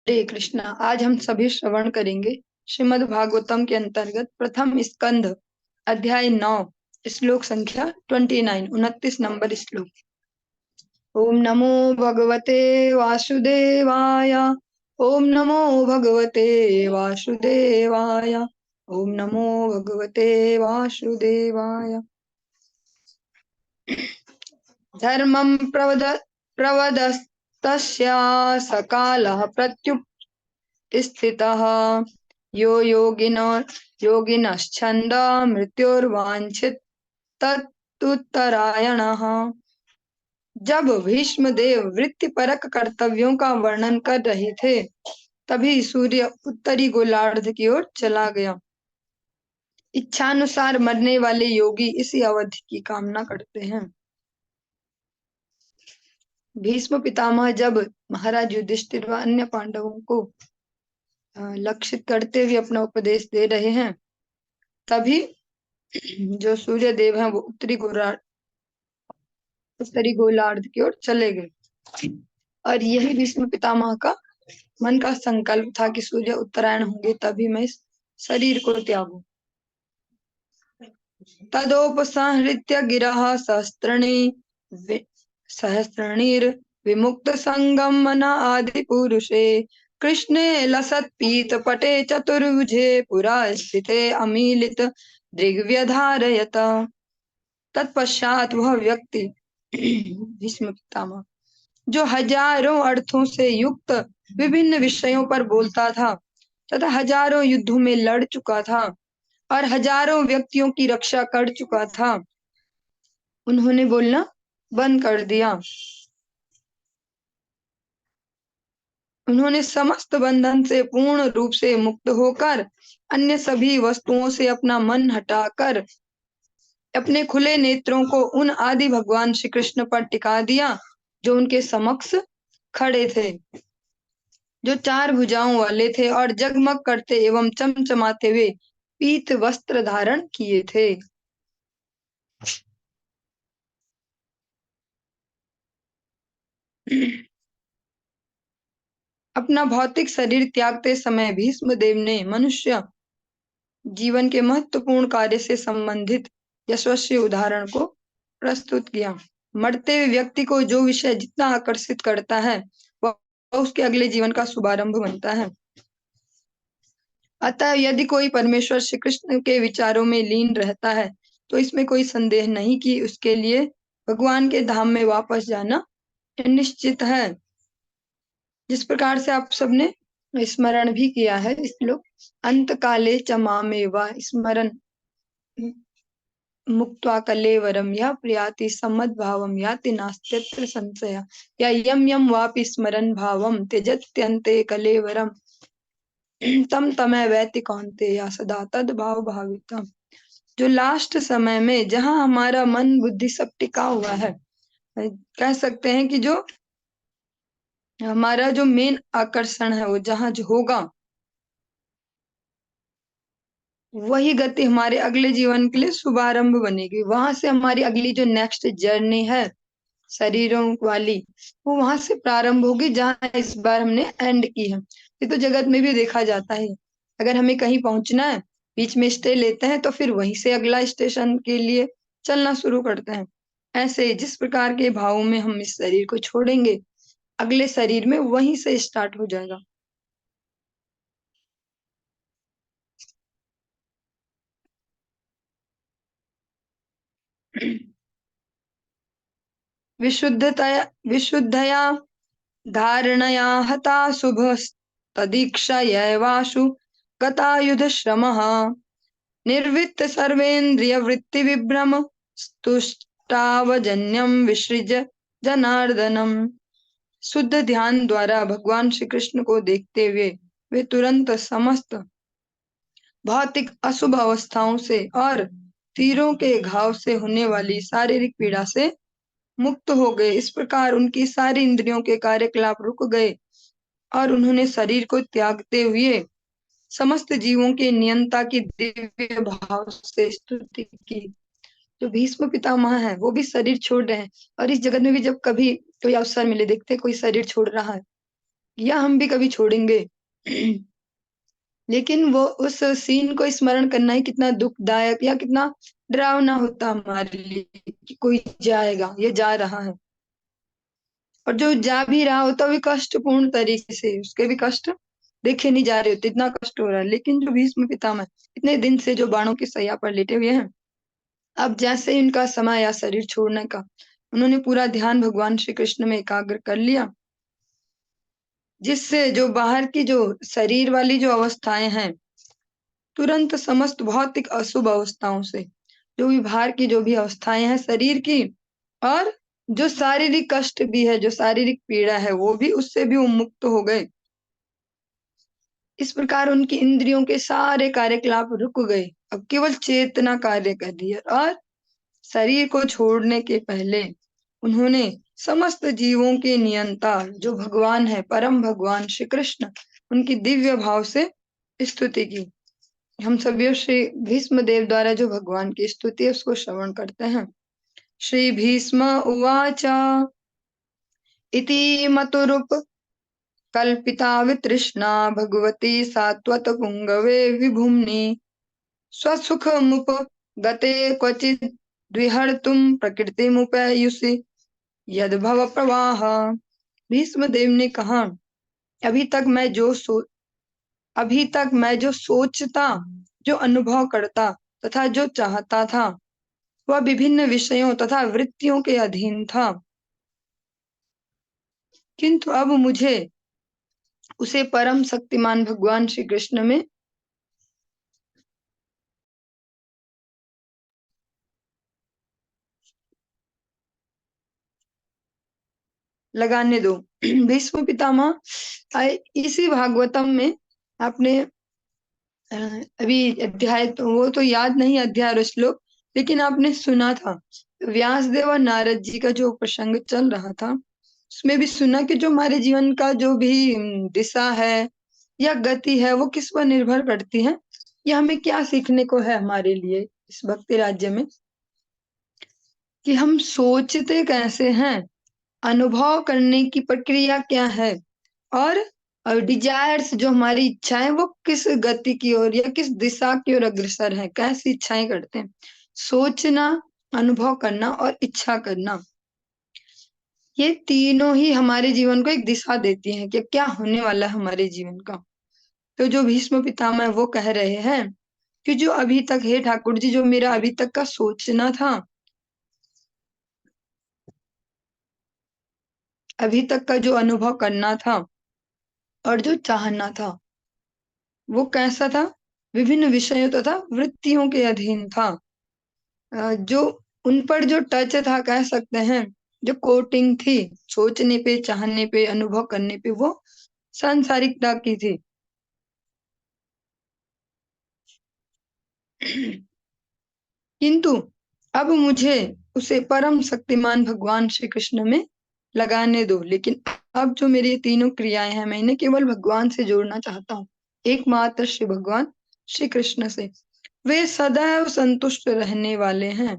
हरे कृष्णा। आज हम सभी श्रवण करेंगे श्रीमद् भागवतम के अंतर्गत प्रथम स्कंध अध्याय 9 श्लोक संख्या 29 29 नंबर श्लोक। ओम नमो भगवते वासुदेवाय। ओम नमो भगवते वासुदेवाय। ओम नमो भगवते वासुदेवाय। धर्मं प्रवदस्तस्य सकालः प्रत्युत्स्थितः यो योगिनश्छन्द मृत्युर्वाञ्छित तत्तुत्तरायणः। जब भीष्मदेव वृत्तिपरक कर्तव्यों का वर्णन कर रहे थे, तभी सूर्य उत्तरी गोलार्ध की ओर चला गया। इच्छानुसार मरने वाले योगी इसी अवधि की कामना करते हैं। भीष्म पितामह जब महाराज युधिष्ठिर व अन्य पांडवों को लक्षित करते हुए अपना उपदेश दे रहे हैं, तभी जो सूर्य देव हैं वो उत्तरी गोलार्ध की ओर चले गए। और यही भीष्म पितामह का मन का संकल्प था कि सूर्य उत्तरायण होंगे तभी मैं इस शरीर को त्यागूं। तदोपसंहृत्य गिरः सहस्रणीर विमुक्त संगम मन आदि पुरुषे कृष्णे लसत् पीत पटे चतुर्भुजे पुरा स्थिते अमीलित दृग्व्यधारयत। तत्पश्चात वह व्यक्ति भीष्म पितामह जो हजारों अर्थों से युक्त विभिन्न विषयों पर बोलता था तथा हजारों युद्धों में लड़ चुका था और हजारों व्यक्तियों की रक्षा कर चुका था, उन्होंने बोलना बंद कर दिया। उन्होंने समस्त बंधन से पूर्ण रूप से मुक्त होकर अन्य सभी वस्तुओं से अपना मन हटाकर अपने खुले नेत्रों को उन आदि भगवान श्री कृष्ण पर टिका दिया जो उनके समक्ष खड़े थे, जो चार भुजाओं वाले थे और जगमग करते एवं चमचमाते हुए पीत वस्त्र धारण किए थे। अपना भौतिक शरीर त्यागते समय भीष्मदेव ने मनुष्य जीवन के महत्वपूर्ण कार्य से संबंधित यशस्वी उदाहरण को प्रस्तुत किया। मरते हुए व्यक्ति को जो विषय जितना आकर्षित करता है वह उसके अगले जीवन का शुभारंभ बनता है। अतः यदि कोई परमेश्वर श्री कृष्ण के विचारों में लीन रहता है तो इसमें कोई संदेह नहीं कि उसके लिए भगवान के धाम में वापस जाना निश्चित है। जिस प्रकार से आप सबने स्मरण भी किया है श्लोक, अंत काले च मामेव स्मरन् मुक्त्वा कलेवरम यः प्रयाति समद्भावम याति नास्त्यत्र संशयः या यम यम वापि स्मरन् भावम त्यजत्यन्ते कलेवरम तम तमय वैति कौन्तेय सदा तद भाव भावितम्। जो लास्ट समय में जहाँ हमारा मन बुद्धि सब टिका हुआ है, कह सकते हैं कि जो हमारा जो मेन आकर्षण है वो जहाँ जो होगा वही गति हमारे अगले जीवन के लिए शुभारंभ बनेगी। वहां से हमारी अगली जो नेक्स्ट जर्नी है शरीरों वाली, वो वहां से प्रारंभ होगी जहाँ इस बार हमने एंड की है। ये तो जगत में भी देखा जाता है, अगर हमें कहीं पहुंचना है, बीच में स्टे लेते हैं तो फिर वहीं से अगला स्टेशन के लिए चलना शुरू करते हैं। ऐसे जिस प्रकार के भावों में हम इस शरीर को छोड़ेंगे, अगले शरीर में वहीं से स्टार्ट हो जाएगा। विशुद्धया धारणया हता शुभस्तदीक्षयैवाशु गतायुधश्रमः निर्वृत्त सर्वेन्द्रिय वृत्ति विभ्रम स्तुष्टावजन्यम विसृज जनार्दनम। शुद्ध ध्यान द्वारा भगवान श्री कृष्ण को देखते हुए वे तुरंत समस्त भौतिक अशुभ अवस्थाओं से और तीरों के घाव से होने वाली शारीरिक पीड़ा से मुक्त हो गए। इस प्रकार उनकी सारी इंद्रियों के कार्यकलाप रुक गए और उन्होंने शरीर को त्यागते हुए समस्त जीवों के नियंता की दिव्य भाव से स्तुति की। जो भीष्म पितामह है वो भी शरीर छोड़ रहे हैं, और इस जगत में भी जब कभी कोई अवसर मिले, देखते कोई शरीर छोड़ रहा है या हम भी कभी छोड़ेंगे। लेकिन वो उस सीन को स्मरण करना ही कितना दुखदायक या कितना डरावना होता हमारे लिए कि कोई जाएगा, ये जा रहा है, और जो जा भी रहा होता है, वो कष्टपूर्ण तरीके से उसके भी कष्ट देखे नहीं जा रहे होते, इतना कष्ट हो रहा है। लेकिन जो भीष्म पितामह इतने दिन से जो बाणों की सैया पर लेटे हुए हैं, अब जैसे ही उनका समय या शरीर छोड़ने का, उन्होंने पूरा ध्यान भगवान श्री कृष्ण में एकाग्र कर लिया, जिससे जो बाहर की जो शरीर वाली जो अवस्थाएं हैं, तुरंत समस्त भौतिक अशुभ अवस्थाओं से, जो भी बाहर की जो भी अवस्थाएं हैं शरीर की, और जो शारीरिक कष्ट भी है, जो शारीरिक पीड़ा है, वो भी उससे भी उन्मुक्त हो गए। इस प्रकार उनकी इंद्रियों के सारे कार्यकलाप रुक गए, अब केवल चेतना कार्य कर रही है। और शरीर को छोड़ने के पहले उन्होंने समस्त जीवों के नियंता जो भगवान है, परम भगवान श्री कृष्ण, उनकी दिव्य भाव से स्तुति की। हम सभी श्री भीष्म देव द्वारा जो भगवान की स्तुति है उसको श्रवण करते हैं। श्री भीष्म उवाच इति मतुरुप कल्पिता वितृष्णा भगवती सात्वत पुंगवे विभुम्नि स्वसुखमुप गते क्वचित् द्विहर्तुं प्रकृतिमुपैयुषि यद्भव प्रवाह। भीष्म देव ने कहा, अभी तक मैं जो सो अभी तक मैं जो सोचता, जो अनुभव करता तथा जो चाहता था, वह विभिन्न विषयों तथा वृत्तियों के अधीन था, किंतु अब मुझे उसे परम शक्तिमान भगवान श्री कृष्ण में लगाने दो। भीष्म पितामह इसी भागवतम में आपने अभी अध्याय तो वो तो याद नहीं, अध्याय और श्लोक, लेकिन आपने सुना था व्यासदेव और नारद जी का जो प्रसंग चल रहा था, उसमें भी सुना कि जो हमारे जीवन का जो भी दिशा है या गति है, वो किस पर निर्भर करती है, या हमें क्या सीखने को है हमारे लिए इस भक्ति राज्य में, कि हम सोचते कैसे हैं, अनुभव करने की प्रक्रिया क्या है, और डिजायर्स जो हमारी इच्छाएं वो किस गति की ओर या किस दिशा की ओर अग्रसर है, कैसी इच्छाएं करते हैं। सोचना, अनुभव करना और इच्छा करना, ये तीनों ही हमारे जीवन को एक दिशा देती हैं कि क्या होने वाला है हमारे जीवन का। तो जो भीष्म पितामह है, वो कह रहे हैं कि जो अभी तक, हे ठाकुर जी, जो मेरा अभी तक का सोचना था, अभी तक का जो अनुभव करना था और जो चाहना था, वो कैसा था, विभिन्न विषयों तथा वृत्तियों के अधीन था। जो उन पर जो टच था, कह सकते हैं, जो कोटिंग थी, सोचने पे, चाहने पे, अनुभव करने पे, वो सांसारिकता की थी। किंतु अब मुझे उसे परम शक्तिमान भगवान श्री कृष्ण में लगाने दो। लेकिन अब जो मेरी ये तीनों क्रियाएं हैं, मैं इन्हें केवल भगवान से जोड़ना चाहता हूँ, एकमात्र श्री भगवान श्री कृष्ण से। वे सदैव संतुष्ट रहने वाले हैं,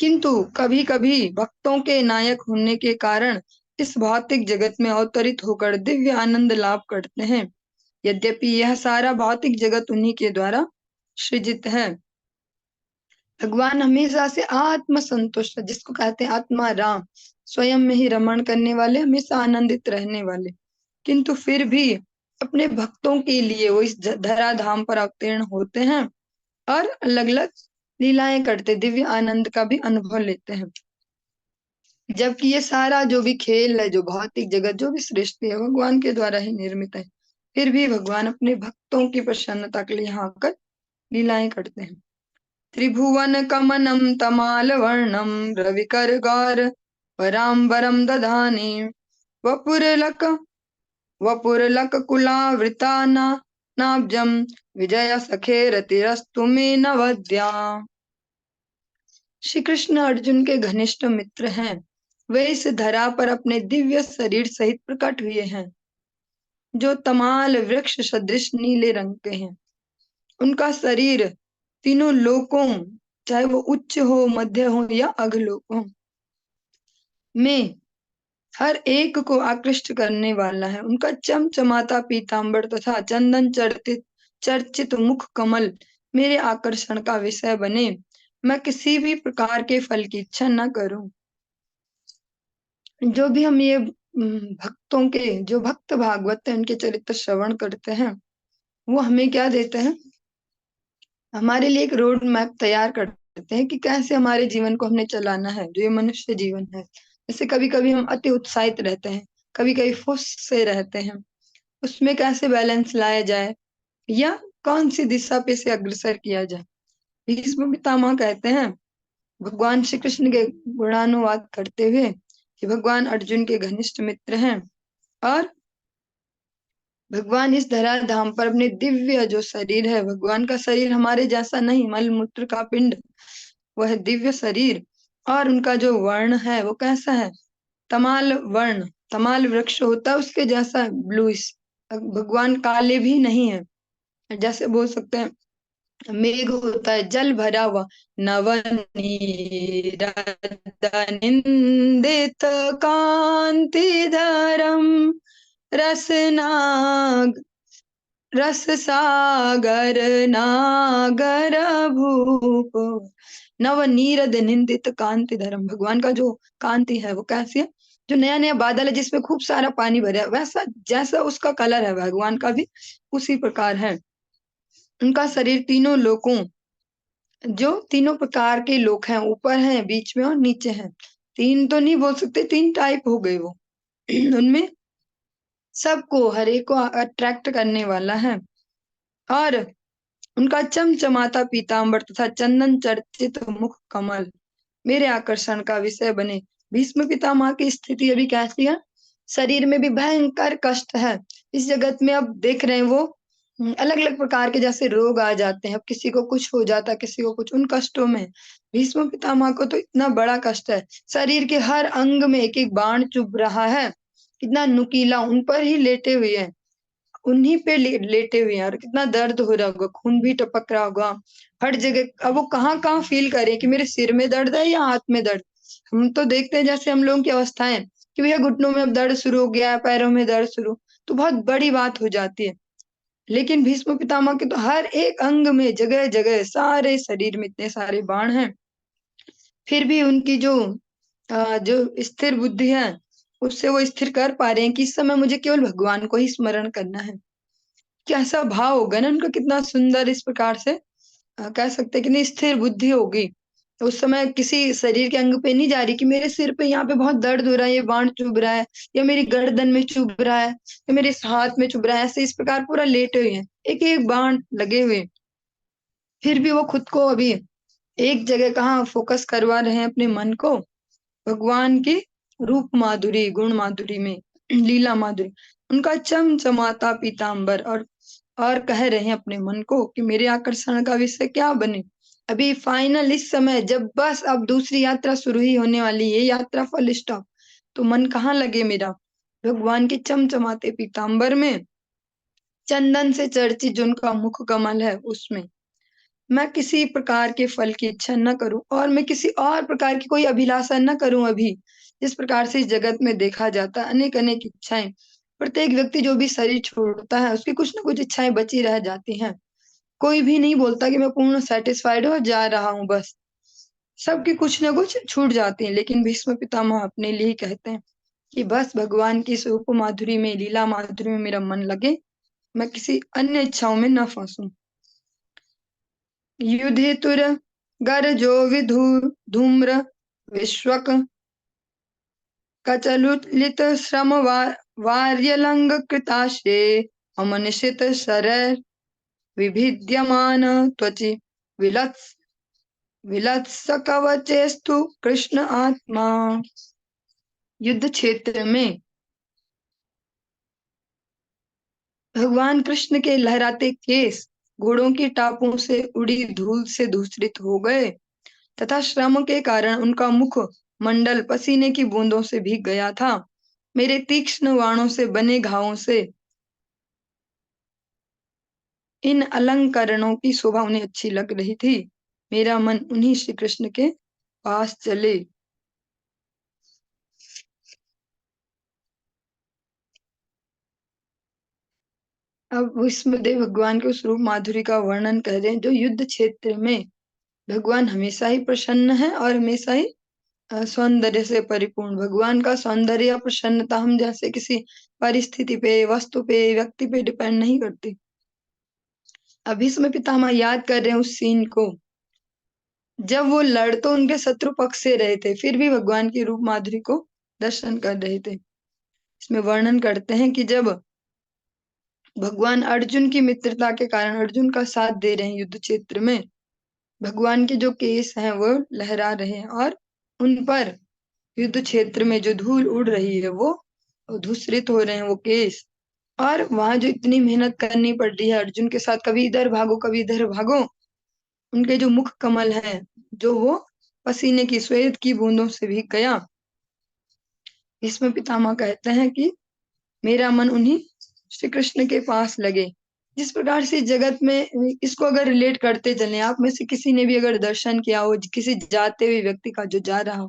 किंतु कभी कभी भक्तों के नायक होने के कारण इस भौतिक जगत में अवतरित होकर दिव्य आनंद लाभ करते हैं। यद्यपि यह सारा भौतिक जगत उन्हीं के द्वारा सृजित है। भगवान हमेशा से आत्म संतुष्ट है, जिसको कहते हैं आत्मा राम, स्वयं में ही रमण करने वाले, हमेशा आनंदित रहने वाले, किंतु फिर भी अपने भक्तों के लिए वो इस धरा धाम पर अवतीर्ण होते हैं और अलग अलग लीलाएं करते, दिव्य आनंद का भी अनुभव लेते हैं। जबकि ये सारा जो भी खेल है, जो भौतिक जगत, जो भी सृष्टि है, भगवान के द्वारा ही निर्मित है, फिर भी भगवान अपने भक्तों की प्रसन्नता के लिए यहाँ आकर लीलाएं करते हैं। त्रिभुवन कमनम तमाल वर्णम रविकर गौर पराम्बरम दधानी वपुरलक वपुरलक कुलावृता नाब्जम विजय सखे रतिरस्तु मे नवद्या। श्री कृष्ण अर्जुन के घनिष्ठ मित्र हैं। वे इस धरा पर अपने दिव्य शरीर सहित प्रकट हुए हैं, जो तमाल वृक्ष सदृश नीले रंग के हैं। उनका शरीर तीनों लोकों, चाहे वो उच्च हो, मध्य हो या अधोलोक हो, में हर एक को आकृष्ट करने वाला है। उनका चमचमाता पीतांबर तथा चंदन चर्चित चर्चित मुख कमल मेरे आकर्षण का विषय बने। मैं किसी भी प्रकार के फल की इच्छा न करूं। जो भी हम ये भक्तों के जो भक्त भागवत है उनके चरित्र श्रवण करते हैं, वो हमें क्या देते हैं, हमारे लिए एक रोड मैप तैयार करते हैं कि कैसे हमारे जीवन को हमने चलाना है, जो ये मनुष्य जीवन है। जैसे कभी कभी हम अति उत्साहित रहते हैं, कभी कभी फुस से रहते हैं, उसमें कैसे बैलेंस लाया जाए या कौन सी दिशा पे से अग्रसर किया जाए। भीष्म पितामह कहते हैं, भगवान श्री कृष्ण के गुणानुवाद करते हुए, कि भगवान अर्जुन के घनिष्ठ मित्र हैं और भगवान इस धरा धाम पर अपने दिव्य जो शरीर है, भगवान का शरीर हमारे जैसा नहीं, मल मूत्र का पिंड, वह दिव्य शरीर, और उनका जो वर्ण है वो कैसा है, तमाल वर्ण, तमाल वृक्ष होता है उसके जैसा ब्लूइश। भगवान काले भी नहीं है, जैसे बोल सकते हैं मेघ होता है जल भरा हुआ, नवनीरदनिंदित कांतिधरम रसनाग रस सागर नागर भूप। नवनीरद निंदित कांति धर्म, भगवान का जो कांति है वो कैसी है, जो नया नया बादल है जिसमें खूब सारा पानी भरा है, वैसा जैसा उसका कलर है भगवान का भी उसी प्रकार है। उनका शरीर तीनों लोकों, जो तीनों प्रकार के लोक हैं, ऊपर हैं, बीच में और नीचे हैं, तीन तो नहीं बोल सकते, तीन टाइप हो गए वो उनमें सबको हर एक को अट्रैक्ट करने वाला है। और उनका चमचमाता पीतांबर तथा चंदन चर्चित मुख कमल मेरे आकर्षण का विषय बने। भीष्म पितामह की स्थिति अभी कैसी है, शरीर में भी भयंकर कष्ट है। इस जगत में अब देख रहे हैं वो अलग अलग प्रकार के जैसे रोग आ जाते हैं, अब किसी को कुछ हो जाता है, किसी को कुछ, उन कष्टों में भीष्म पितामह को तो इतना बड़ा कष्ट है, शरीर के हर अंग में एक एक बाण चुभ रहा है, कितना नुकीला, उन पर ही लेटे हुए हैं, उन्हीं पे लेटे हुए हैं, और कितना दर्द हो रहा होगा, खून भी टपक रहा होगा हर जगह। अब वो कहाँ कहाँ फील करें कि मेरे सिर में दर्द है या हाथ में दर्द। हम तो देखते हैं जैसे हम लोगों की अवस्थाएं कि भैया घुटनों में अब दर्द शुरू हो गया है, पैरों में दर्द शुरू, तो बहुत बड़ी बात हो जाती है। लेकिन भीष्म पितामह के तो हर एक अंग में, जगह जगह, सारे शरीर में इतने सारे बाण हैं, फिर भी उनकी जो स्थिर बुद्धि है उससे वो स्थिर कर पा रहे हैं कि इस समय मुझे केवल भगवान को ही स्मरण करना है। कैसा भाव होगा ना उनका, कितना सुंदर, इस प्रकार से कह सकते हैं कि स्थिर बुद्धि होगी। तो उस समय किसी शरीर के अंग पे नहीं जा रही कि मेरे सिर पे यहाँ पे बहुत दर्द हो रहा है, ये बाण चुभ रहा है, या मेरी गर्दन में चुभ रहा है, या मेरे इस हाथ में चुभ रहा है, ऐसे इस प्रकार पूरा लेटे हुए हैं, एक एक बाण लगे हुए, फिर भी वो खुद को अभी एक जगह कहाँ फोकस करवा रहे हैं अपने मन को, भगवान की रूप माधुरी, गुण माधुरी में, लीला माधुरी, उनका चमचमाता पीतांबर, और कह रहे हैं अपने मन को कि मेरे आकर्षण का विषय क्या बने। अभी फाइनल इस समय जब बस अब दूसरी यात्रा शुरू ही होने वाली है, यात्रा फुल स्टॉप, तो मन कहाँ लगे मेरा, भगवान के चमचमाते पीतांबर में, चंदन से चर्चित जो उनका मुख कमल है उसमें। मैं किसी प्रकार के फल की इच्छा न करूं, और मैं किसी और प्रकार की कोई अभिलाषा न करूं अभी। जिस प्रकार से इस जगत में देखा जाता है अनेक अनेक इच्छाएं, प्रत्येक व्यक्ति जो भी शरीर छोड़ता है उसकी कुछ ना कुछ इच्छाएं बची रह जाती हैं, कोई भी नहीं बोलता कि मैं पूर्ण सेटिस्फाइड हो जा रहा हूं, बस सबकी कुछ ना कुछ छूट जाती है। लेकिन भीष्म पितामह अपने लिए कहते हैं कि बस भगवान की स्वरूप माधुरी में, लीला माधुरी में मेरा मन लगे, मैं किसी अन्य इच्छाओं में न फंसूं। युधितुर गर्जो विधु धूम्र विश्वक कचलुलित श्रम वार्यलंग कृताशे अमनिशित शरैर विभिद्यमान त्वचि विलत्स विलत्स कवचेस्तु कृष्ण आत्मा। युद्ध क्षेत्र में भगवान कृष्ण के लहराते केस घोड़ों की टापों से उड़ी धूल से दूषित हो गए, तथा श्रम के कारण उनका मुख मंडल पसीने की बूंदों से भीग गया था। मेरे तीक्ष्ण बाणों से बने घावों से इन अलंकरणों की शोभा उन्हें अच्छी लग रही थी। मेरा मन उन्हीं श्री कृष्ण के पास चले। अब इसमें देव भगवान के उस रूप माधुरी का वर्णन कर रहे हैं जो युद्ध क्षेत्र में भगवान हमेशा ही प्रसन्न है और हमेशा ही सौंदर्य से परिपूर्ण। भगवान का सौंदर्य या प्रसन्नता हम जैसे किसी परिस्थिति पे, वस्तु पे, व्यक्ति पे डिपेंड नहीं करती। अभी इसमें पितामह याद कर रहे हैं उस सीन को जब वो लड़ तो उनके शत्रु पक्ष से रहे थे, फिर भी भगवान की रूप माधुरी को दर्शन कर रहे थे। इसमें वर्णन करते हैं कि जब भगवान अर्जुन की मित्रता के कारण अर्जुन का साथ दे रहे हैं युद्ध क्षेत्र में, भगवान के जो केस हैं वो लहरा रहे हैं और उन पर युद्ध क्षेत्र में जो धूल उड़ रही है वो धूसरित हो रहे हैं वो केस। और वहां जो इतनी मेहनत करनी पड़ रही है अर्जुन के साथ, कभी इधर भागो कभी इधर भागो, उनके जो मुख कमल है जो वो पसीने की श्वेत की बूंदों से भीग गया। इसमें पितामह कहते हैं कि मेरा मन उन्हीं श्री कृष्ण के पास लगे। जिस प्रकार से जगत में इसको अगर रिलेट करते चले, आप में से किसी ने भी अगर दर्शन किया हो किसी जाते हुए व्यक्ति का जो जा रहा हो,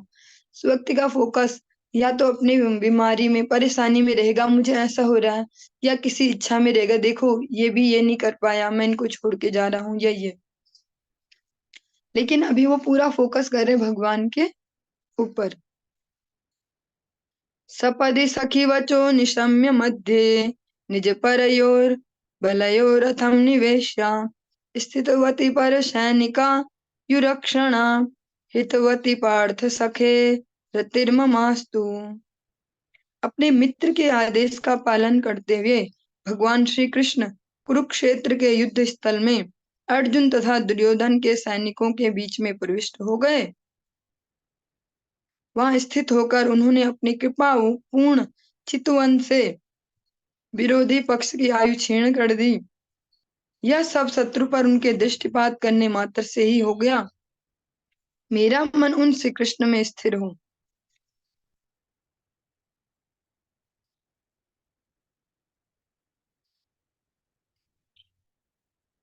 उस व्यक्ति का फोकस या तो अपनी बीमारी में परेशानी में रहेगा, मुझे ऐसा हो रहा है, या किसी इच्छा में रहेगा, देखो ये भी ये नहीं कर पाया, मैं इनको छोड़ के जा रहा हूँ, या ये। लेकिन अभी वो पूरा फोकस कर रहे भगवान के ऊपर। सपदि सखी वचो निशम्य मध्ये निज परयोर बलयोरथम निवेश्य स्थितवती पर सैनिका युरक्षणा हितवती पार्थ सखे रतिर्ममास्तु। अपने मित्र के आदेश का पालन करते हुए भगवान श्री कृष्ण कुरुक्षेत्र के युद्ध स्थल में अर्जुन तथा दुर्योधन के सैनिकों के बीच में प्रविष्ट हो गए। वहां स्थित होकर उन्होंने अपनी कृपा पूर्ण चितवन से विरोधी पक्ष की आयु क्षीण कर दी। यह सब शत्रु पर उनके दृष्टिपात करने मात्र से ही हो गया। मेरा मन उन श्री कृष्ण में स्थिर हो।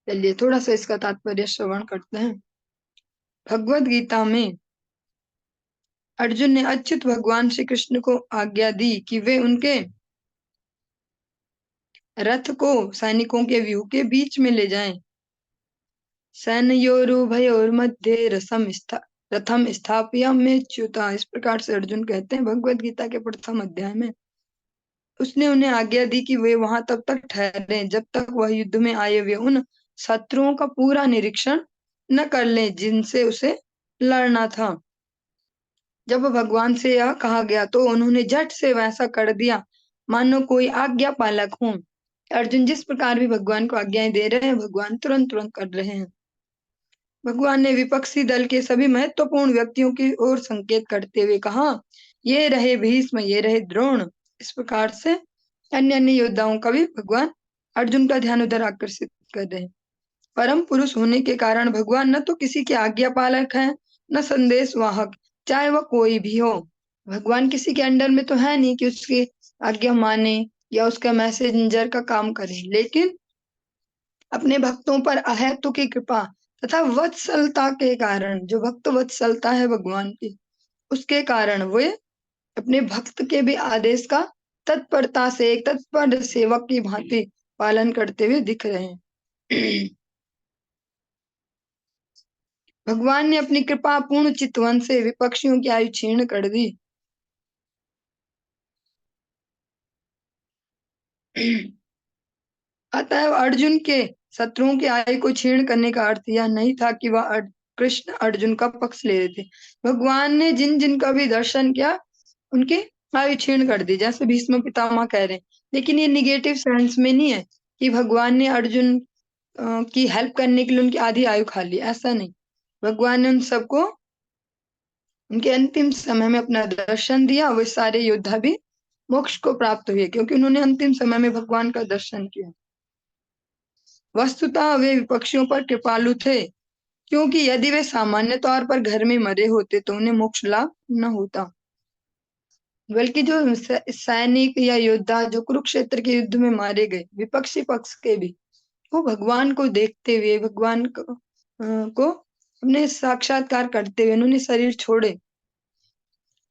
चलिए थोड़ा सा इसका तात्पर्य श्रवण करते हैं। भगवत गीता में अर्जुन ने अच्युत भगवान श्री कृष्ण को आज्ञा दी कि वे उनके रथ को सैनिकों के व्यूह के बीच में ले जाएं। सैन्योरुभयोर मध्ये रथम स्थापयाम्यच्युता, इस प्रकार से अर्जुन कहते हैं भगवत गीता के प्रथम अध्याय में। उसने उन्हें आज्ञा दी कि वे वहां तब तक ठहरे जब तक वह युद्ध में आए हुए उन शत्रुओं का पूरा निरीक्षण न कर लें जिनसे उसे लड़ना था। जब भगवान से यह कहा गया तो उन्होंने झट से वैसा कर दिया मानो कोई आज्ञा पालक हो। अर्जुन जिस प्रकार भी भगवान को आज्ञाएं दे रहे हैं भगवान तुरंत तुरंत कर रहे हैं। भगवान ने विपक्षी दल के सभी महत्वपूर्ण व्यक्तियों की ओर संकेत करते हुए कहा, ये रहे भीष्म, ये रहे द्रोण। इस प्रकार से अन्य अन्य योद्धाओं का भी भगवान अर्जुन का ध्यान उधर आकर्षित कर रहे हैं। परम पुरुष होने के कारण भगवान न तो किसी के आज्ञा पालक है न संदेश वाहक, चाहे वह कोई भी हो। भगवान किसी के अंडर में तो है नहीं कि उसकी आज्ञा माने या उसका मैसेंजर का काम करे, लेकिन अपने भक्तों पर अहेतु की कृपा तथा वत्सलता के कारण, जो भक्त वत्सलता है भगवान की, उसके कारण वे अपने भक्त के भी आदेश का तत्परता से एक तत्पर सेवक की भांति पालन करते हुए दिख रहे हैं। भगवान ने अपनी कृपा पूर्ण चितवन से विपक्षियों की आयु क्षीण कर दी। अतः अर्जुन के शत्रुओं की आयु को क्षीण करने का अर्थ यह नहीं था कि वह कृष्ण अर्जुन का पक्ष ले रहे थे। भगवान ने जिन जिन का भी दर्शन किया उनकी आयु क्षीण कर दी, जैसे भीष्म पितामह कह रहे हैं। लेकिन ये निगेटिव सेंस में नहीं है कि भगवान ने अर्जुन की हेल्प करने के लिए उनकी आधी आयु खा ली, ऐसा नहीं। भगवान ने उन सबको उनके अंतिम समय में अपना दर्शन दिया। वे सारे योद्धा भी मोक्ष को प्राप्त हुए क्योंकि उन्होंने अंतिम समय में भगवान का दर्शन किया। वस्तुतः वे विपक्षियों पर कृपालु थे, क्योंकि यदि वे सामान्य तौर पर घर में मरे होते तो उन्हें मोक्ष लाभ न होता। बल्कि जो सैनिक या योद्धा जो कुरुक्षेत्र के युद्ध में मारे गए विपक्षी पक्ष के भी, वो भगवान को देखते हुए भगवान को अपने साक्षात्कार करते हुए उन्होंने शरीर छोड़े,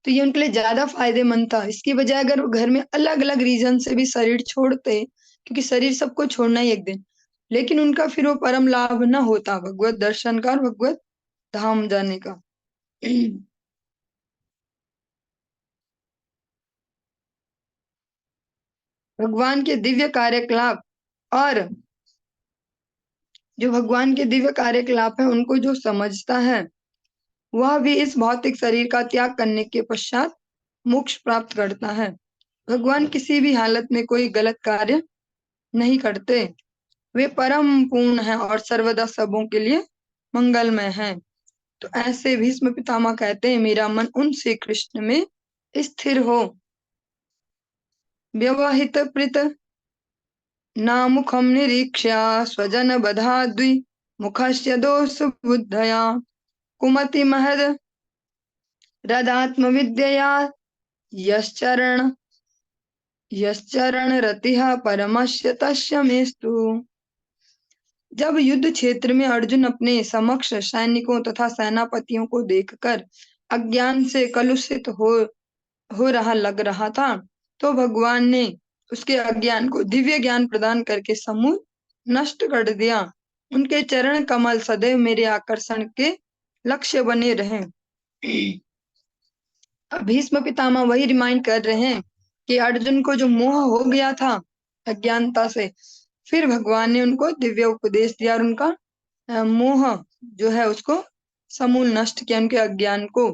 तो ये उनके लिए ज्यादा फायदेमंद था। इसकी बजाय अगर वो घर में अलग अलग रीजन से भी शरीर छोड़ते, क्योंकि शरीर सबको छोड़ना ही एक दिन, लेकिन उनका फिर वो परम लाभ न होता भगवत दर्शन का और भगवत धाम जाने का। भगवान के दिव्य कार्यकलाप और जो भगवान के दिव्य कार्यकलाप है उनको जो समझता है वह भी इस भौतिक शरीर का त्याग करने के पश्चात मोक्ष प्राप्त करता है। भगवान किसी भी हालत में कोई गलत कार्य नहीं करते, वे परम पूर्ण हैं और सर्वदा सबों के लिए मंगलमय हैं। तो ऐसे भीष्म पितामह कहते हैं, मेरा मन उन श्री कृष्ण में स्थिर हो। व्यवहित प्रीत नामुखम निरीक्ष्य स्वजन बधा द्वि मुखस्य दोष बुद्धया कुमति महद रदात्म विद्यया यश्चरण यश्चरण रतिः परमस्य तस्य मेस्तु। जब युद्ध क्षेत्र में अर्जुन अपने समक्ष सैनिकों तथा सेनापतियों को देखकर अज्ञान से कलुषित हो रहा लग रहा था, तो भगवान ने उसके अज्ञान को दिव्य ज्ञान प्रदान करके समूल नष्ट कर दिया। उनके चरण कमल सदैव मेरे आकर्षण के लक्ष्य बने रहे। अब भीष्म पितामह वही रिमाइंड कर रहे हैं कि अर्जुन को जो मोह हो गया था अज्ञानता से, फिर भगवान ने उनको दिव्य उपदेश दिया और उनका मोह जो है उसको समूल नष्ट किया, उनके अज्ञान को।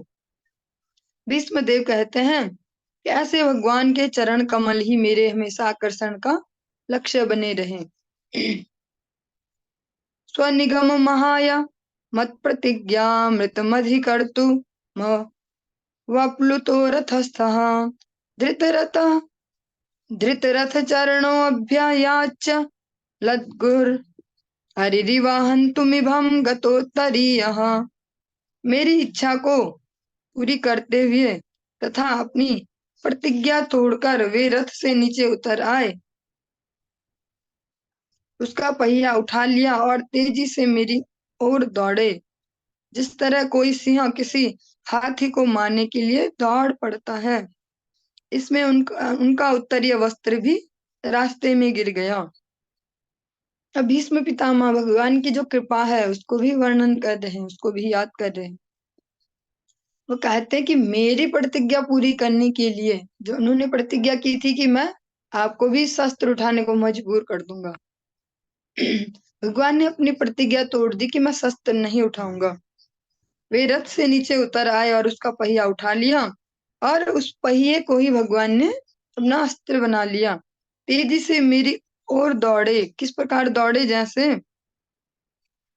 भीष्म देव कहते हैं कि ऐसे भगवान के चरण कमल ही मेरे हमेशा आकर्षण का लक्ष्य बने रहे। स्वनिगम महाया मत प्रतिज्ञा मृतमधिकर्तु वप्लुतो रथस्थः धृतरथ धृतरथ चरणोऽभ्ययाच्च लद्गुर् हरिरिवाहन्तुमिभं गतोत्तरीयः। मेरी इच्छा को पूरी करते हुए तथा अपनी प्रतिज्ञा तोड़कर वे रथ से नीचे उतर आए, उसका पहिया उठा लिया और तेजी से मेरी ओर दौड़े, जिस तरह कोई सिंह किसी हाथी को मारने के लिए दौड़ पड़ता है। इसमें उनका उत्तरीय वस्त्र भी रास्ते में गिर गया। अब भीष्म पितामह भगवान की जो कृपा है उसको भी वर्णन कर रहे हैं, उसको भी याद कर रहे हैं। वो कहते हैं कि मेरी प्रतिज्ञा पूरी करने के लिए जो उन्होंने प्रतिज्ञा की थी कि मैं आपको भी शस्त्र उठाने को मजबूर कर दूंगा, भगवान ने अपनी प्रतिज्ञा तोड़ दी कि मैं शस्त्र नहीं उठाऊंगा। वे रथ से नीचे उतर आए और उसका पहिया उठा लिया और उस पहिए को ही भगवान ने अपना अस्त्र बना लिया। तेजी से मेरी ओर दौड़े। किस प्रकार दौड़े? जैसे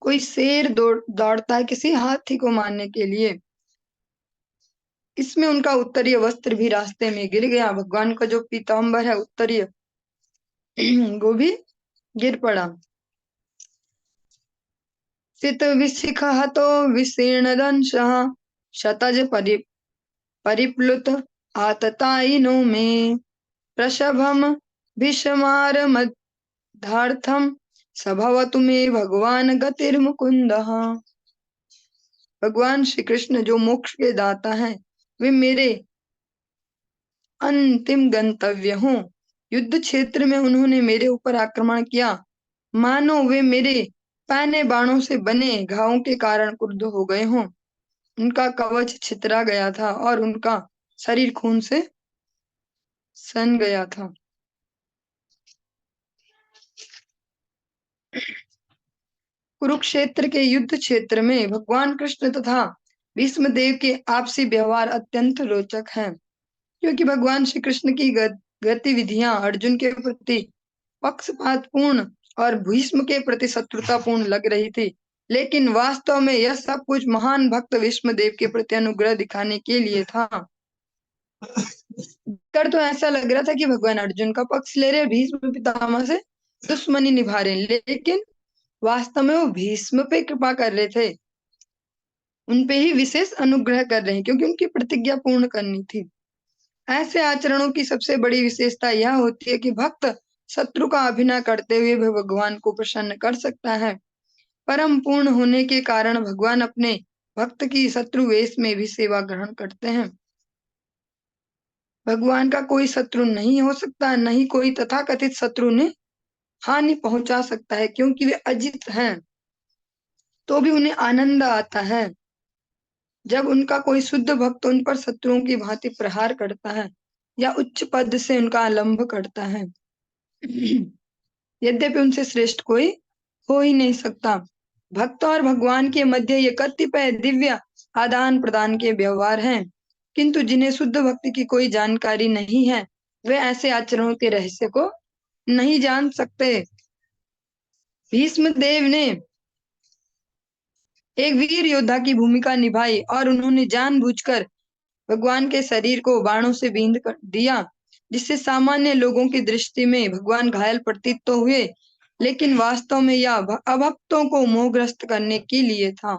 कोई शेर दौड़ता है किसी हाथी को मारने के लिए। इसमें उनका उत्तरीय वस्त्र भी रास्ते में गिर गया। भगवान का जो पीताम्बर है उत्तरीय वो भी गिर पड़ा। सित विशिख हतो विशीर्ण दंशः शतज परिप्लुत आततायिनो में प्रशभम भीष्मार मध्यार्थम सभवतु मे भगवान गतिर्मुकुंदः। भगवान श्री कृष्ण जो मोक्ष के दाता हैं, वे मेरे अंतिम गंतव्य हों। युद्ध क्षेत्र में उन्होंने मेरे ऊपर आक्रमण किया, मानो वे मेरे पैने बाणों से बने घावों के कारण क्रुद्ध हो गए हों। उनका कवच छितरा गया था और उनका शरीर खून से सन गया था। कुरुक्षेत्र के युद्ध क्षेत्र में भगवान कृष्ण तथा भीष्म देव के आपसी व्यवहार अत्यंत रोचक है, क्योंकि भगवान श्री कृष्ण की गतिविधियां अर्जुन के प्रति पक्षपातपूर्ण और भीष्म के प्रति शत्रुतापूर्ण लग रही थी, लेकिन वास्तव में यह सब कुछ महान भक्त भीष्म देव के प्रति अनुग्रह दिखाने के लिए था। कर तो ऐसा लग रहा था कि भगवान अर्जुन का पक्ष ले रहे, भीष्म पितामह से दुश्मनी निभा रहे, लेकिन वास्तव में वो भीष्म पे कृपा कर रहे थे, उनपे ही विशेष अनुग्रह कर रहे हैं, क्योंकि उनकी प्रतिज्ञा पूर्ण करनी थी। ऐसे आचरणों की सबसे बड़ी विशेषता यह होती है कि भक्त शत्रु का अभिनय करते हुए भी भगवान को प्रसन्न कर सकता है। परम पूर्ण होने के कारण भगवान अपने भक्त की शत्रु वेश में भी सेवा ग्रहण करते हैं। भगवान का कोई शत्रु नहीं हो सकता, नहीं कोई तथाकथित शत्रु ने हानि पहुंचा सकता है, क्योंकि वे अजित हैं। तो भी उन्हें आनंद आता है जब उनका कोई शुद्ध भक्त उन पर शत्रुओं की भांति प्रहार करता है या उच्च पद से उनका आलंब करता है। यद्यपि उनसे श्रेष्ठ कोई हो ही नहीं सकता। भक्त और भगवान के मध्य ये कतिपय दिव्य आदान प्रदान के व्यवहार हैं, किंतु जिन्हें शुद्ध भक्ति की कोई जानकारी नहीं है, वे ऐसे आचरणों के रहस्य को नहीं जान सकते। भीष्म देव ने एक वीर योद्धा की भूमिका निभाई और उन्होंने जानबूझकर भगवान के शरीर को बाणों से बींध कर दिया, जिससे सामान्य लोगों की दृष्टि में भगवान घायल प्रतीत तो हुए, लेकिन वास्तव में यह अभक्तों को मोहग्रस्त करने के लिए था।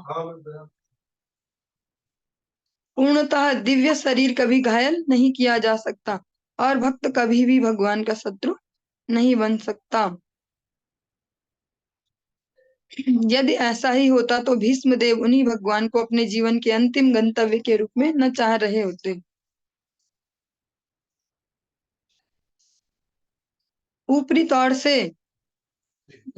पूर्णतः दिव्य शरीर कभी घायल नहीं किया जा सकता और भक्त कभी भी भगवान का शत्रु नहीं बन सकता। यदि ऐसा ही होता तो भीष्म देव उन्हीं भगवान को अपने जीवन के अंतिम गंतव्य के रूप में न चाह रहे होते। ऊपरी तौर से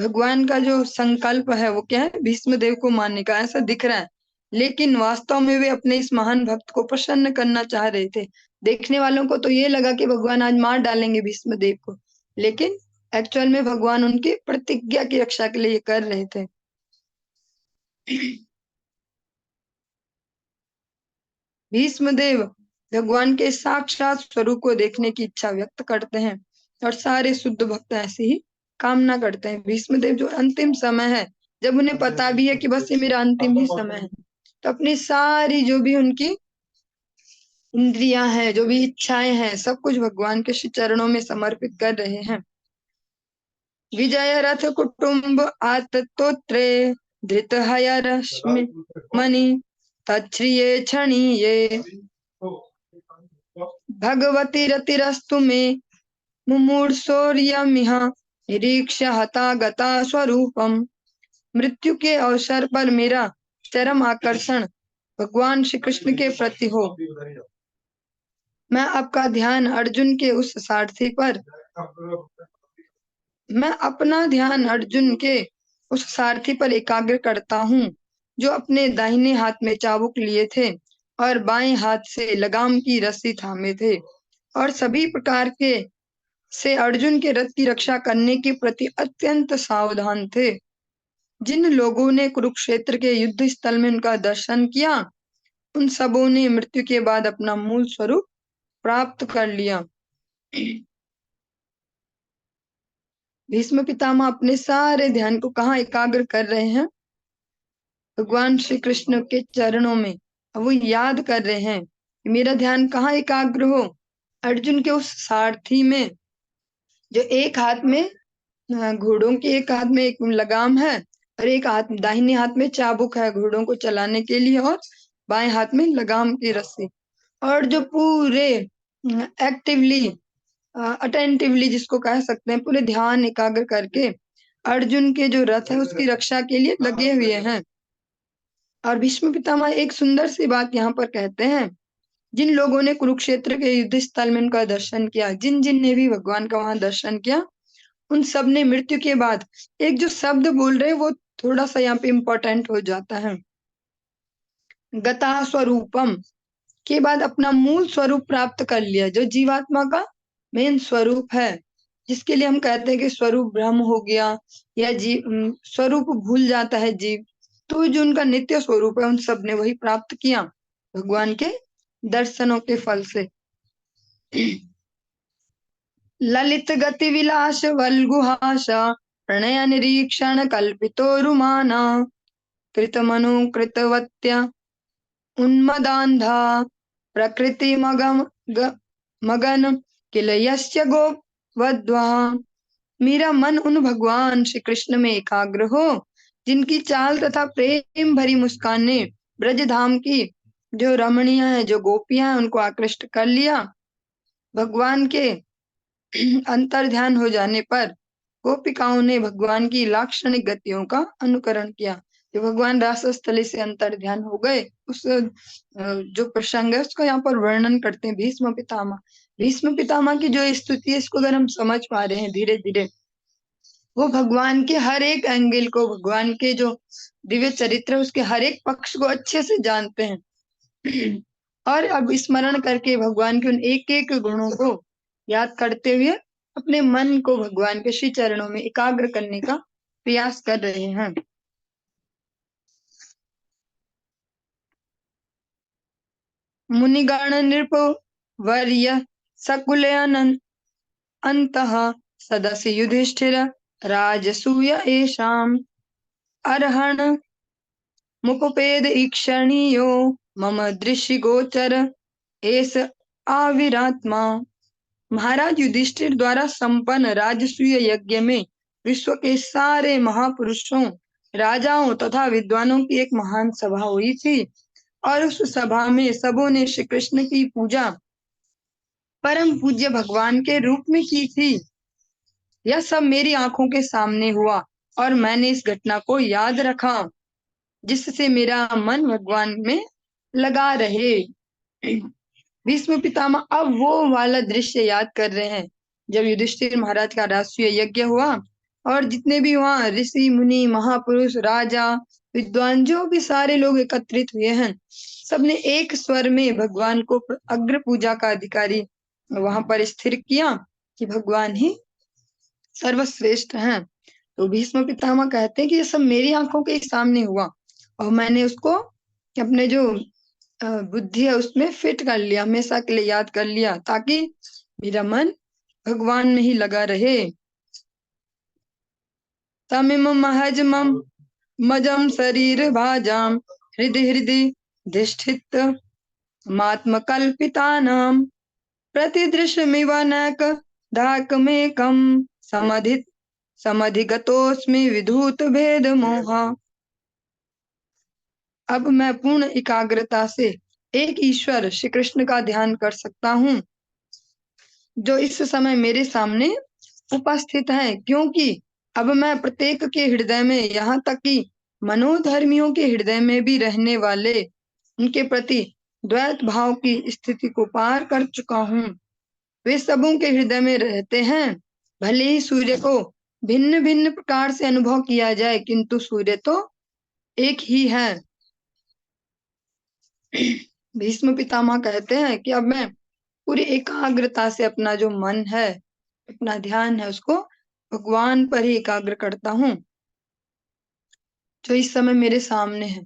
भगवान का जो संकल्प है वो क्या है, भीष्म देव को मारने का ऐसा दिख रहा है, लेकिन वास्तव में वे अपने इस महान भक्त को प्रसन्न करना चाह रहे थे। देखने वालों को तो ये लगा कि भगवान आज मार डालेंगे भीष्म देव को, लेकिन एक्चुअल में भगवान उनकी प्रतिज्ञा की रक्षा के लिए कर रहे थे। भीष्मदेव भगवान के साक्षात स्वरूप को देखने की इच्छा व्यक्त करते हैं और सारे शुद्ध भक्त ऐसी ही कामना करते हैं। भीष्मदेव जो अंतिम समय है, जब उन्हें पता भी है कि बस ये मेरा अंतिम ही समय है, तो अपनी सारी जो भी उनकी इंद्रियां हैं, जो भी इच्छाएं हैं, सब कुछ भगवान के श्री चरणों में समर्पित कर रहे हैं। विजय रथ कुटुंब आतत्रे धृत रश्मि मणि तच्छ्रिये क्षणीये भगवती रतिरस्तु मे मुमूर्षोर्यमिह निरीक्ष्य हता गता स्वरूपम। मृत्यु के अवसर पर मेरा चरम आकर्षण भगवान श्री कृष्ण के प्रति हो। मैं आपका ध्यान अर्जुन के उस सारथी पर मैं अपना ध्यान अर्जुन के उस सारथी पर एकाग्र करता हूँ, जो अपने दाहिने हाथ में चाबुक लिए थे और बाएं हाथ से लगाम की रस्सी थामे थे, और सभी प्रकार के से अर्जुन के रथ की रक्षा करने के प्रति अत्यंत सावधान थे। जिन लोगों ने कुरुक्षेत्र के युद्ध स्थल में उनका दर्शन किया, उन सबों ने मृत्यु के बाद अपना मूल स्वरूप प्राप्त कर लिया। भीष्म पितामह अपने सारे ध्यान को कहाँ एकाग्र कर रहे हैं? भगवान श्री कृष्ण के चरणों में। अब वो याद कर रहे हैं कि मेरा ध्यान कहाँ एकाग्र हो? अर्जुन के उस सारथी में, जो एक हाथ में घोड़ों के एक हाथ में एक लगाम है और एक हाथ दाहिने हाथ में चाबुक है घोड़ों को चलाने के लिए, और बाएं हाथ में लगाम की रस्सी, और जो पूरे एक्टिवली अटेंटिवली जिसको कह सकते हैं, पूरे ध्यान एकाग्र करके अर्जुन के जो रथ है उसकी रक्षा के लिए लगे हुए हैं। और भीष्म पितामह एक सुंदर सी बात यहाँ पर कहते हैं, जिन लोगों ने कुरुक्षेत्र के युद्ध स्थल में उनका दर्शन किया, जिन जिन ने भी भगवान का वहां दर्शन किया, उन सब ने मृत्यु के बाद एक जो शब्द बोल रहे वो थोड़ा सा यहाँ पे इम्पोर्टेंट हो जाता है। गता स्वरूपम के बाद अपना मूल स्वरूप प्राप्त कर लिया, जो जीवात्मा का मेन स्वरूप है, जिसके लिए हम कहते हैं कि स्वरूप भ्रम हो गया या जीव स्वरूप भूल जाता है जीव, तो जो उनका नित्य स्वरूप है उन सब ने वही प्राप्त किया भगवान के दर्शनों के फल से। ललित गति विलास वल्गुहास प्रणय निरीक्षण कल्पितो रुमाना कृतमनु कृतवत्या उन्मदान्धा प्रकृति मगन किल यस्य गोपवध्वः। मेरा मन उन भगवान श्री कृष्ण में एकाग्र हो, जिनकी चाल तथा प्रेम भरी मुस्कान ने ब्रजधाम की जो रमणीय है, जो गोपियां हैं, उनको आकृष्ट कर लिया। भगवान के अंतर ध्यान हो जाने पर गोपिकाओं ने भगवान की लाक्षणिक गतियों का अनुकरण किया। जो भगवान रासस्थली से अंतर ध्यान हो गए, उस जो प्रसंग है उसका यहाँ पर वर्णन करते हैं भीष्म पितामह। भीष्म पितामह की जो स्तुति है, इसको अगर हम समझ पा रहे हैं धीरे धीरे, वो भगवान के हर एक एंगल को, भगवान के जो दिव्य चरित्र है उसके हर एक पक्ष को अच्छे से जानते हैं। और अब स्मरण करके भगवान के उन एक एक गुणों को याद करते हुए अपने मन को भगवान के श्री चरणों में एकाग्र करने का प्रयास कर रहे हैं। मुनिगण नृप वर्य सकुलयन अंतः सदस्य युधिष्ठिर राजसूय एषाम अर्हण मुकुपेद ईक्षणीयो मम दृष्टि गोचर एस आविरात्मा। महाराज युधिष्ठिर द्वारा संपन्न राजसूय यज्ञ में विश्व के सारे महापुरुषों, राजाओं तथा विद्वानों की एक महान सभा हुई थी और उस सभा में सबों ने श्री कृष्ण की पूजा परम पूज्य भगवान के रूप में की थी। यह सब मेरी आंखों के सामने हुआ और मैंने इस घटना को याद रखा, जिससे मेरा मन भगवान में लगा रहे। भीष्म पितामह अब वो वाला दृश्य याद कर रहे हैं जब युधिष्ठिर महाराज का राष्ट्रीय यज्ञ हुआ और जितने भी वहाँ ऋषि मुनि महापुरुष राजा विद्वान जो भी सारे लोग एकत्रित हुए हैं, सबने एक स्वर में भगवान को अग्र पूजा का अधिकारी वहां पर स्थिर किया कि भगवान ही सर्वश्रेष्ठ हैं। तो भीष्म पितामह कहते हैं कि ये सब मेरी आंखों के सामने हुआ और मैंने उसको अपने जो बुद्धि है उसमें फिट कर लिया, हमेशा के लिए याद कर लिया, ताकि मेरा मन भगवान में ही लगा रहे। तमिम महज मजम शरीर भाजाम हृदय हृदय धिष्ठित मात्म कल्पितानाम प्रतिदृशमिव नैक धाकमेकं समधिगतोऽस्मि विधूत भेद मोहा। अब मैं पूर्ण एकाग्रता से एक ईश्वर श्री कृष्ण का ध्यान कर सकता हूँ जो इस समय मेरे सामने उपस्थित है, क्योंकि अब मैं प्रत्येक के हृदय में, यहाँ तक कि मनोधर्मियों के हृदय में भी रहने वाले उनके प्रति द्वैत भाव की स्थिति को पार कर चुका हूँ। वे सबों के हृदय में रहते हैं। भले ही सूर्य को भिन्न भिन्न प्रकार से अनुभव किया जाए, किंतु सूर्य तो एक ही है। भीष्म पितामह कहते हैं कि अब मैं पूरी एकाग्रता से अपना जो मन है, अपना ध्यान है, उसको भगवान पर ही एकाग्र करता हूँ जो इस समय मेरे सामने है,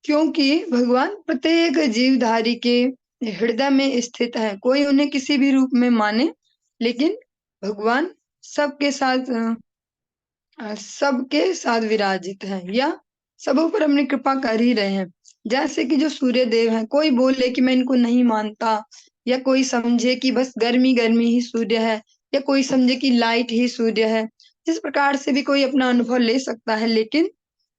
क्योंकि भगवान प्रत्येक जीवधारी के हृदय में स्थित है। कोई उन्हें किसी भी रूप में माने, लेकिन भगवान सबके साथ विराजित है या सबों पर अपनी कृपा कर ही रहे हैं। जैसे कि जो सूर्य देव हैं, कोई बोले कि मैं इनको नहीं मानता, या कोई समझे कि बस गर्मी गर्मी ही सूर्य है, या कोई समझे कि लाइट ही सूर्य है। जिस प्रकार से भी कोई अपना अनुभव ले सकता है, लेकिन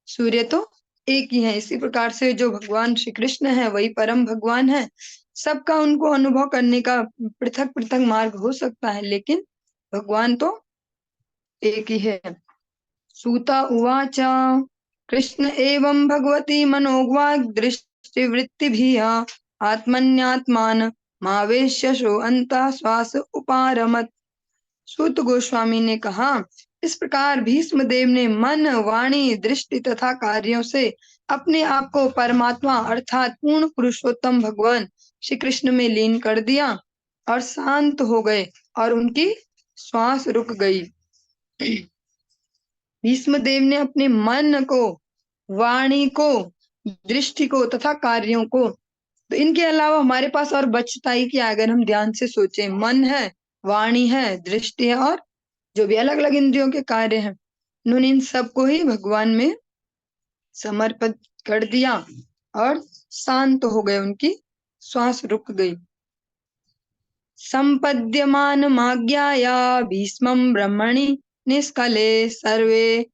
सूर्य तो एक ही है। इसी प्रकार से जो भगवान श्री कृष्ण है वही परम भगवान है। सबका उनको अनुभव करने का पृथक पृथक मार्ग हो सकता है, लेकिन भगवान तो एक ही है। सूता उवाच कृष्ण एवं भगवती मनोवाग् दृष्टिवृत्तिभिः आत्मन्यात्मान मावेश्यशो अंतः श्वास उपारमत। सूत गोस्वामी ने कहा, इस प्रकार भीष्म देव ने मन, वाणी, दृष्टि तथा कार्यों से अपने आप को परमात्मा अर्थात पूर्ण पुरुषोत्तम भगवान श्री कृष्ण में लीन कर दिया और शांत हो गए और उनकी श्वास रुक गई। भीष्म देव ने अपने मन को, वाणी को, दृष्टि को तथा कार्यों को, तो इनके अलावा हमारे पास और बचता ही क्या? अगर हम ध्यान से सोचें, मन है, वाणी है, दृष्टि है और जो भी अलग अलग इंद्रियों के कार्य हैं, उन्होंने इन सबको ही भगवान में समर्पित कर दिया और शांत हो गए, उनकी श्वास रुक गई। संपद्यमान माज्ञाया भीष्मं ब्रह्मणि निष्कले सर्वे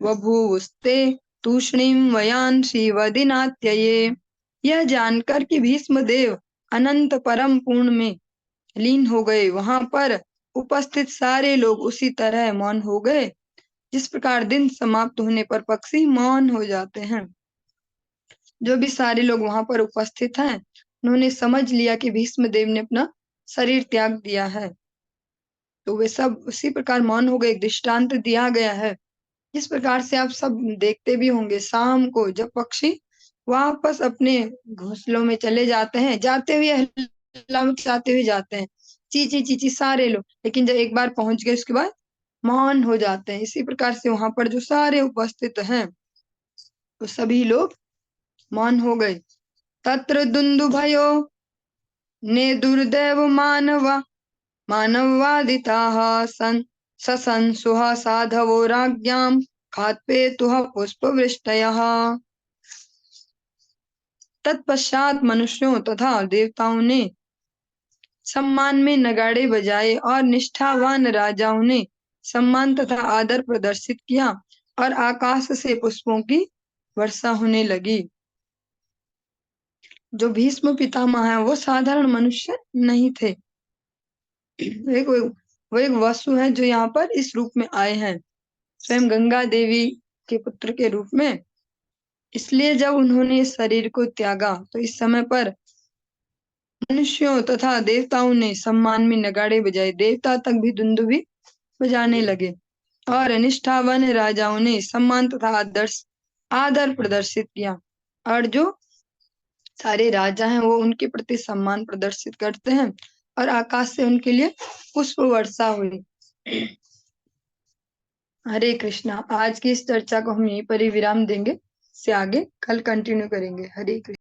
वभूवुस्ते तूष्णीम वयांसी वदिनात्यये। यह जानकर कि भीष्म देव अनंत परम पूर्ण में लीन हो गए, वहां पर उपस्थित सारे लोग उसी तरह मौन हो गए जिस प्रकार दिन समाप्त होने पर पक्षी मौन हो जाते हैं। जो भी सारे लोग वहां पर उपस्थित हैं, उन्होंने समझ लिया कि भीष्म देव ने अपना शरीर त्याग दिया है। तो वे सब उसी प्रकार मौन हो गए। एक दृष्टांत दिया गया है। इस प्रकार से आप सब देखते भी होंगे, शाम को जब पक्षी वापस अपने घोंसलों में चले जाते हैं, जाते हुए हल्ला मचाते हुए जाते हैं, चींची चींची सारे लोग, लेकिन जब एक बार पहुंच गए उसके बाद मौन हो जाते हैं। इसी प्रकार से वहां पर जो सारे उपस्थित हैं तो सभी लोग मौन हो गए। तत्र दुन्दुभयो ने दुर्दैव मानवादिताः ससंसुः साधवो राज्ञां खात्पेतुः पुष्पवृष्टयः। तत्पश्चात मनुष्यों तथा देवताओं ने सम्मान में नगाड़े बजाए और निष्ठावान राजाओं ने सम्मान तथा आदर प्रदर्शित किया और आकाश से पुष्पों की वर्षा होने लगी। जो भीष्म पितामह है वो साधारण मनुष्य नहीं थे। वो एक वसु है जो यहाँ पर इस रूप में आए हैं, स्वयं गंगा देवी के पुत्र के रूप में। इसलिए जब उन्होंने इस शरीर को त्यागा तो इस समय पर मनुष्यों तथा देवताओं ने सम्मान में नगाड़े बजाए, देवता तक भी दुंदुभी बजाने लगे और निष्ठावान राजाओं ने सम्मान तथा आदर प्रदर्शित किया। और जो सारे राजा हैं वो उनके प्रति सम्मान प्रदर्शित करते हैं और आकाश से उनके लिए पुष्प वर्षा हुई। हरे कृष्णा। आज की इस चर्चा को हम यहीं पर ही विराम देंगे, से आगे कल कंटिन्यू करेंगे। हरे कृष्ण।